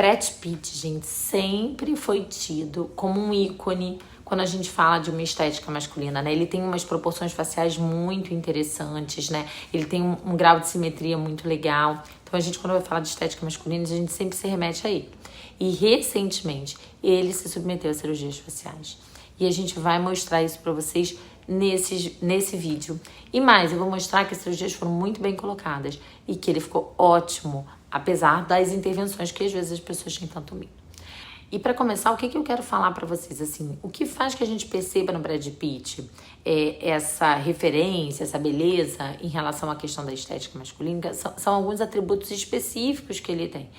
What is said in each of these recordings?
Brad Pitt, gente, sempre foi tido como um ícone quando a gente fala de uma estética masculina, né? Ele tem umas proporções faciais muito interessantes, né? Ele tem um grau de simetria muito legal. Então, a gente, quando vai falar de estética masculina, a gente sempre se remete a ele. E, recentemente, ele se submeteu a cirurgias faciais. E a gente vai mostrar isso pra vocês nesse vídeo. E mais, eu vou mostrar que as cirurgias foram muito bem colocadas e que ele ficou ótimo, apesar das intervenções que às vezes as pessoas têm tanto medo. E para começar, o que eu quero falar para vocês, assim, o que faz que a gente perceba no Brad Pitt essa referência, essa beleza em relação à questão da estética masculina, são alguns atributos específicos que ele tem.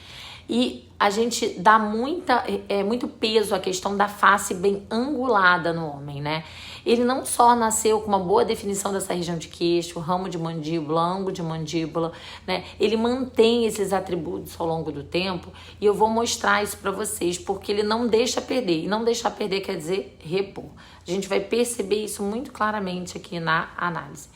E a gente dá muito peso à questão da face bem angulada no homem, né? Ele não só nasceu com uma boa definição dessa região de queixo, ramo de mandíbula, ângulo de mandíbula, né? Ele mantém esses atributos ao longo do tempo e eu vou mostrar isso para vocês, porque ele não deixa perder. E não deixar perder quer dizer repor. A gente vai perceber isso muito claramente aqui na análise.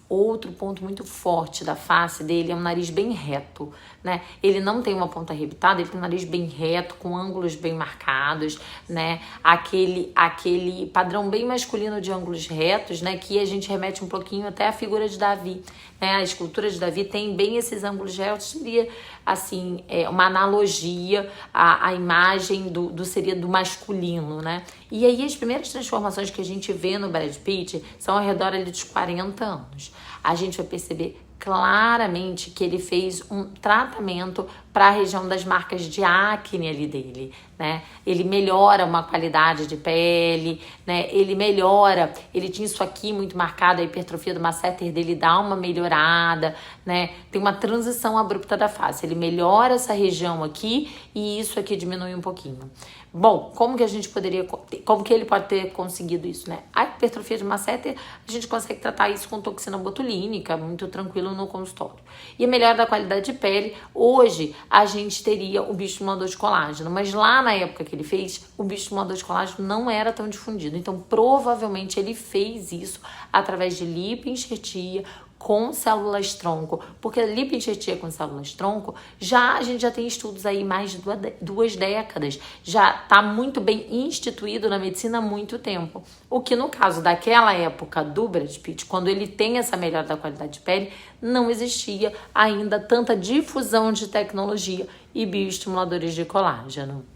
Outro ponto muito forte da face dele é um nariz bem reto, né? Ele não tem uma ponta arrebitada, ele tem um nariz bem reto, com ângulos bem marcados, né? Aquele padrão bem masculino de ângulos retos, né? Que a gente remete um pouquinho até à figura de Davi, né? A escultura de Davi tem bem esses ângulos retos, seria, assim, uma analogia à imagem seria do masculino, né? E aí as primeiras transformações que a gente vê no Brad Pitt são ao redor ali dos 40 anos. A gente vai perceber claramente que ele fez um tratamento para a região das marcas de acne ali dele, né? Ele melhora uma qualidade de pele, né? Ele tinha isso aqui muito marcado, a hipertrofia do masseter dele dá uma melhorada, né? Tem uma transição abrupta da face, ele melhora essa região aqui e isso aqui diminui um pouquinho. Bom, como que ele pode ter conseguido isso, né? A hipertrofia de masseter, a gente consegue tratar isso com toxina botulínica, muito tranquilo no consultório. E a melhora da qualidade de pele, hoje a gente teria o bioestimulador de colágeno, mas lá na época que ele fez, o bioestimulador de colágeno não era tão difundido. Então, provavelmente ele fez isso através de lipoenxertia, com células tronco, porque a lipoenxertia com células tronco, a gente já tem estudos aí mais de 2 décadas, já está muito bem instituído na medicina há muito tempo. O que no caso daquela época do Brad Pitt, quando ele tem essa melhora da qualidade de pele, não existia ainda tanta difusão de tecnologia e bioestimuladores de colágeno.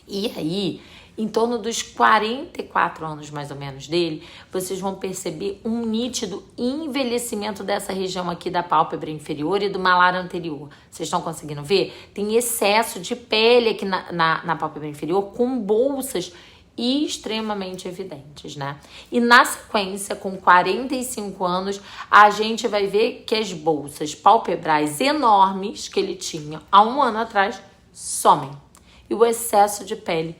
E aí, em torno dos 44 anos mais ou menos dele, vocês vão perceber um nítido envelhecimento dessa região aqui da pálpebra inferior e do malar anterior. Vocês estão conseguindo ver? Tem excesso de pele aqui na pálpebra inferior com bolsas extremamente evidentes, né? E na sequência, com 45 anos, a gente vai ver que as bolsas palpebrais enormes que ele tinha há um ano atrás somem. E o excesso de pele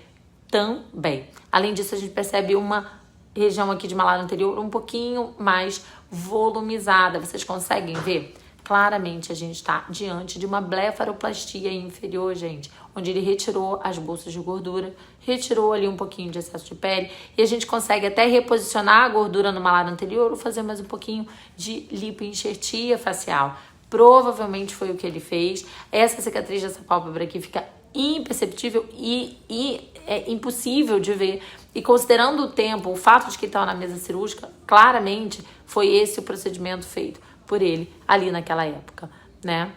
também. Além disso, a gente percebe uma região aqui de malar anterior um pouquinho mais volumizada. Vocês conseguem ver? Claramente a gente está diante de uma blefaroplastia inferior, gente, onde ele retirou as bolsas de gordura, retirou ali um pouquinho de excesso de pele e a gente consegue até reposicionar a gordura no malar anterior ou fazer mais um pouquinho de lipoenxertia facial. Provavelmente foi o que ele fez. Essa cicatriz dessa pálpebra aqui fica imperceptível e é impossível de ver. E considerando o tempo, o fato de que ele estava na mesa cirúrgica, claramente foi esse o procedimento feito por ele ali naquela época, né?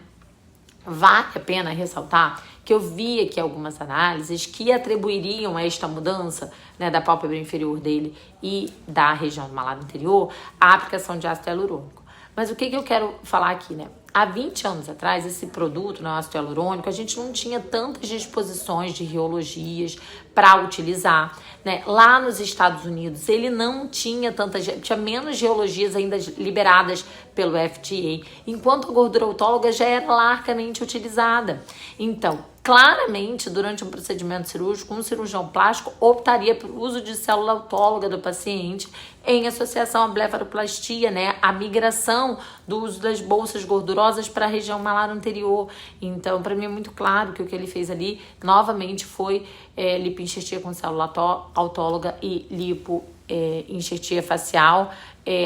Vale a pena ressaltar que eu vi aqui algumas análises que atribuiriam esta mudança, né, da pálpebra inferior dele e da região do malar anterior à aplicação de ácido hialurônico. Mas o que eu quero falar aqui, né? Há 20 anos atrás, esse produto, né, o ácido hialurônico, a gente não tinha tantas disposições de rheologias para utilizar, né? Lá nos Estados Unidos, ele não tinha tinha menos rheologias ainda liberadas pelo FDA, enquanto a gordura autóloga já era largamente utilizada. Então, claramente, durante um procedimento cirúrgico, um cirurgião plástico optaria pelo uso de célula autóloga do paciente em associação à blefaroplastia, né? A migração do uso das bolsas gordurosas para a região malar anterior. Então, para mim é muito claro que o que ele fez ali, novamente, foi lipoenxertia com célula autóloga e lipoenxertia facial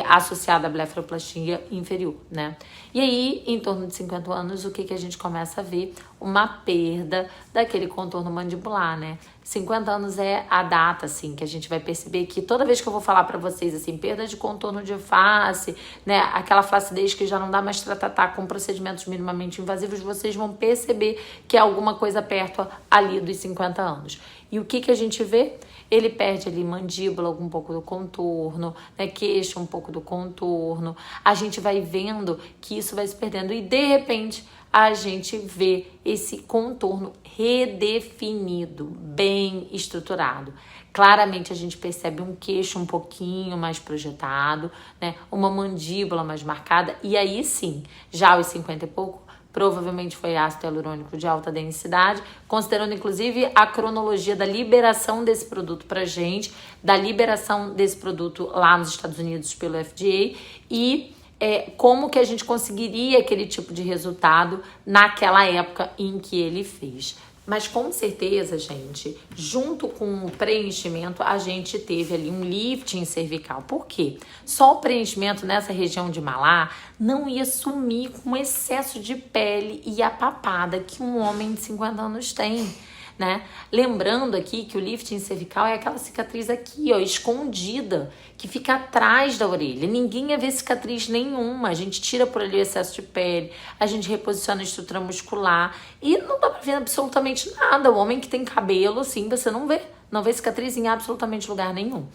associada à blefaroplastia inferior, né? E aí, em torno de 50 anos, o que a gente começa a ver? Uma perda daquele contorno mandibular, né? 50 anos é a data, assim, que a gente vai perceber que toda vez que eu vou falar pra vocês, assim, perda de contorno de face, né? Aquela flacidez que já não dá mais pra tratar com procedimentos minimamente invasivos, vocês vão perceber que é alguma coisa perto ali dos 50 anos. E o que a gente vê? Ele perde ali mandíbula, um pouco do contorno, né? Queixo, um pouco do contorno. A gente vai vendo que isso vai se perdendo e, de repente, a gente vê esse contorno redefinido, bem estruturado. Claramente a gente percebe um queixo um pouquinho mais projetado, né? Uma mandíbula mais marcada. E aí sim, já aos 50 e pouco, provavelmente foi ácido hialurônico de alta densidade, considerando inclusive a cronologia da liberação desse produto pra gente, da liberação desse produto lá nos Estados Unidos pelo FDA e como que a gente conseguiria aquele tipo de resultado naquela época em que ele fez. Mas com certeza, gente, junto com o preenchimento, a gente teve ali um lifting cervical. Por quê? Só o preenchimento nessa região de malar não ia sumir com o excesso de pele e a papada que um homem de 50 anos tem, né? Lembrando aqui que o lifting cervical é aquela cicatriz aqui, ó, escondida, que fica atrás da orelha. Ninguém ia ver cicatriz nenhuma. A gente tira por ali o excesso de pele, a gente reposiciona a estrutura muscular e não dá pra ver absolutamente nada. O homem que tem cabelo, assim, você não vê. Não vê cicatriz em absolutamente lugar nenhum.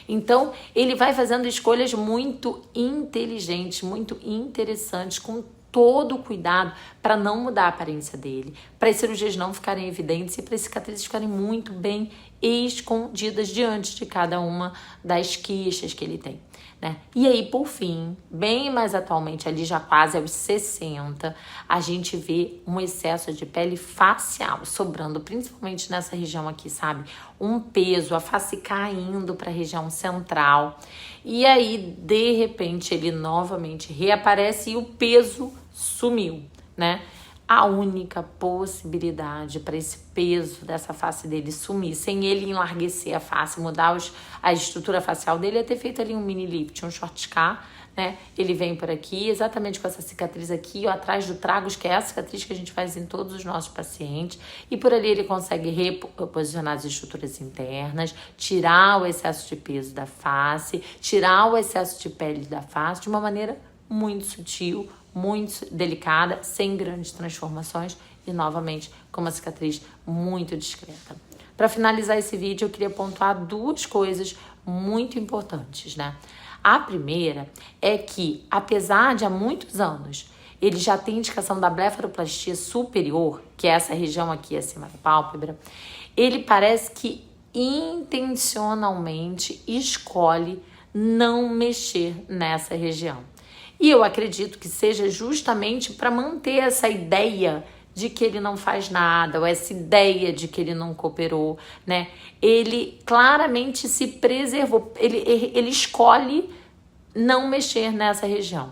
Então, ele vai fazendo escolhas muito inteligentes, muito interessantes, com todo o cuidado para não mudar a aparência dele, para as cirurgias não ficarem evidentes e para as cicatrizes ficarem muito bem escondidas diante de cada uma das queixas que ele tem, né? E aí, por fim, bem mais atualmente, ali já quase aos 60, a gente vê um excesso de pele facial sobrando, principalmente nessa região aqui, sabe? Um peso, a face caindo para a região central. E aí, de repente, ele novamente reaparece e o peso sumiu, né? A única possibilidade para esse peso dessa face dele sumir, sem ele enlarguecer a face, mudar a estrutura facial dele, é ter feito ali um mini lift, um short scar, né? Ele vem por aqui, exatamente com essa cicatriz aqui, ó, atrás do tragus, que é a cicatriz que a gente faz em todos os nossos pacientes, e por ali ele consegue reposicionar as estruturas internas, tirar o excesso de peso da face, tirar o excesso de pele da face de uma maneira muito sutil, muito delicada, sem grandes transformações e, novamente, com uma cicatriz muito discreta. Para finalizar esse vídeo, eu queria pontuar duas coisas muito importantes, né? A primeira é que, apesar de há muitos anos ele já tem indicação da blefaroplastia superior, que é essa região aqui acima da pálpebra, ele parece que intencionalmente escolhe não mexer nessa região. E eu acredito que seja justamente para manter essa ideia de que ele não faz nada, ou essa ideia de que ele não cooperou, né? Ele claramente se preservou, ele escolhe não mexer nessa região.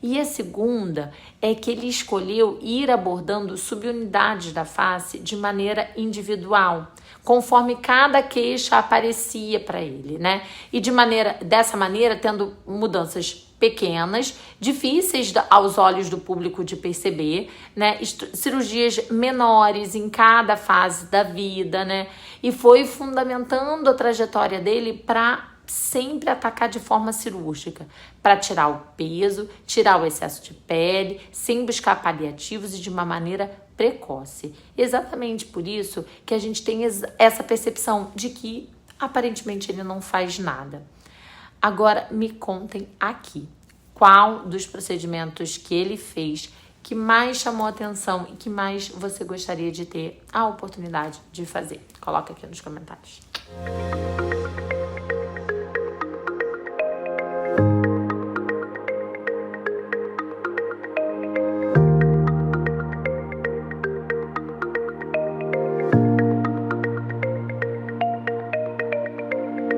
E a segunda é que ele escolheu ir abordando subunidades da face de maneira individual, conforme cada queixa aparecia para ele, né? E dessa maneira, tendo mudanças pequenas, difíceis aos olhos do público de perceber, né? Cirurgias menores em cada fase da vida, né? E foi fundamentando a trajetória dele para sempre atacar de forma cirúrgica, para tirar o peso, tirar o excesso de pele, sem buscar paliativos e de uma maneira precoce. Exatamente por isso que a gente tem essa percepção de que aparentemente ele não faz nada. Agora me contem aqui, qual dos procedimentos que ele fez que mais chamou a atenção e que mais você gostaria de ter a oportunidade de fazer? Coloca aqui nos comentários.